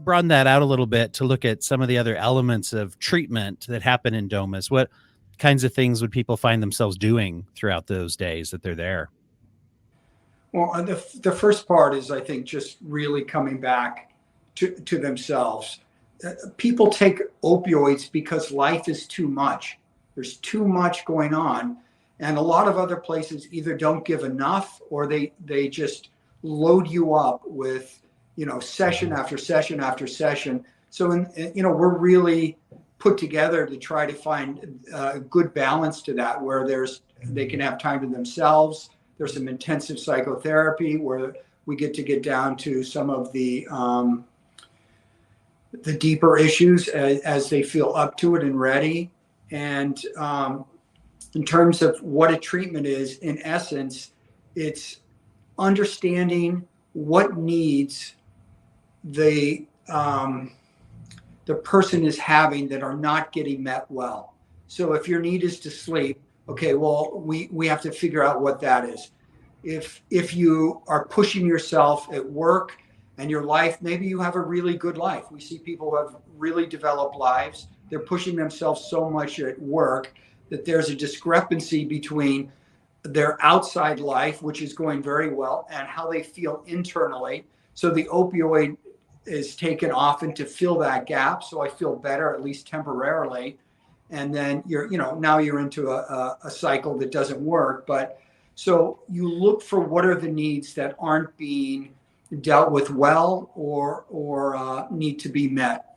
broaden that out a little bit to look at some of the other elements of treatment that happen in Domus, what kinds of things would people find themselves doing throughout those days that they're there? Well, the first part is, I think, just really coming back to themselves. People take opioids because life is too much. There's too much going on. And a lot of other places either don't give enough, or they just load you up with, session after session after session. So, we're really put together to try to find a good balance to that, where they can have time to themselves. There's some intensive psychotherapy where we get down to some of the deeper issues as they feel up to it and ready. And in terms of what a treatment is, in essence, it's understanding what needs the person is having that are not getting met well. So if your need is to sleep, okay, well, we have to figure out what that is. If you are pushing yourself at work and your life, maybe you have a really good life. We see people who have really developed lives. They're pushing themselves so much at work that there's a discrepancy between their outside life, which is going very well, and how they feel internally. So the opioid is taken often to fill that gap. So I feel better, at least temporarily. And then now you're into a cycle that doesn't work. But so you look for what are the needs that aren't being dealt with well, or need to be met.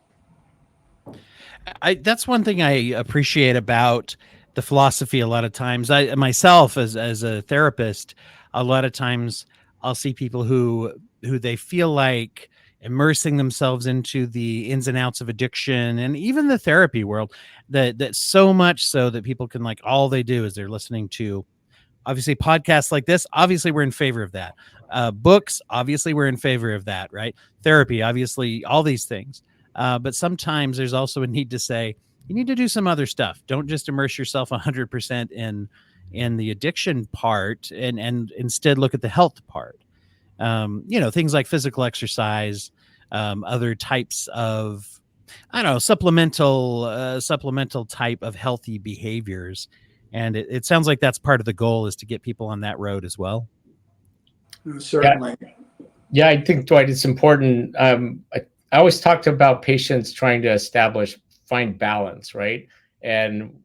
That's one thing I appreciate about the philosophy. A lot of times, I myself as a therapist, a lot of times I'll see people who they feel like immersing themselves into the ins and outs of addiction and even the therapy world, that so much so that people can, like, all they do is they're listening to, obviously, podcasts like this. Obviously, we're in favor of that. Books, obviously, we're in favor of that, right? Therapy, obviously, all these things. But sometimes there's also a need to say, you need to do some other stuff. Don't just immerse yourself 100% in the addiction part, and instead look at the health part. Things like physical exercise, other types of, I don't know, supplemental type of healthy behaviors. And it sounds like that's part of the goal, is to get people on that road as well. Certainly. Yeah, I think, Dwight, it's important. I always talked about patients trying to find balance, right? And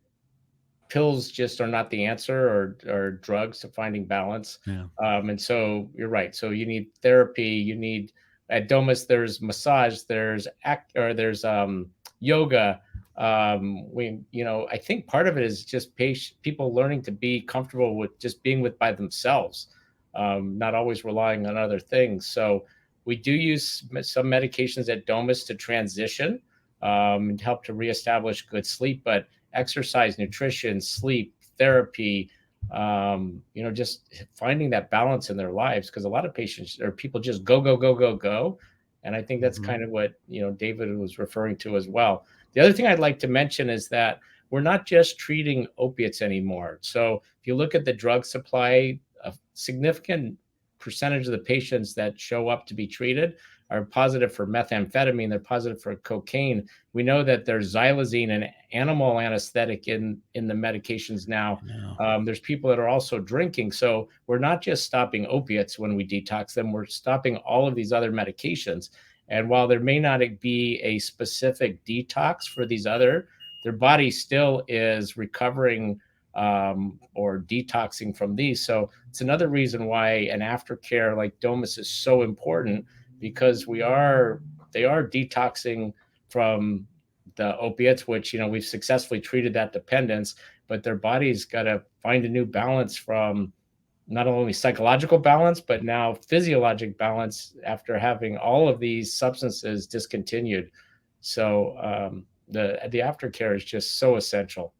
pills just are not the answer, or drugs to finding balance. Yeah. And so you're right. So you need therapy. At Domus, there's massage, there's yoga. I think part of it is just people learning to be comfortable with just being by themselves, not always relying on other things. So we do use some medications at Domus to transition, and help to reestablish good sleep, but exercise, nutrition, sleep, therapy, just finding that balance in their lives, because a lot of patients or people just go. And I think that's kind of what, David was referring to as well. The other thing I'd like to mention is that we're not just treating opiates anymore. So if you look at the drug supply, a significant percentage of the patients that show up to be treated are positive for methamphetamine, they're positive for cocaine. We know that there's xylazine, an animal anesthetic, in the medications now. There's people that are also drinking. So we're not just stopping opiates when we detox them, we're stopping all of these other medications. And while there may not be a specific detox for these their body still is recovering or detoxing from these. So it's another reason why an aftercare like Domus is so important, because they are detoxing from the opiates, which, we've successfully treated that dependence, but their body's got to find a new balance, from not only psychological balance, but now physiologic balance after having all of these substances discontinued. So the aftercare is just so essential.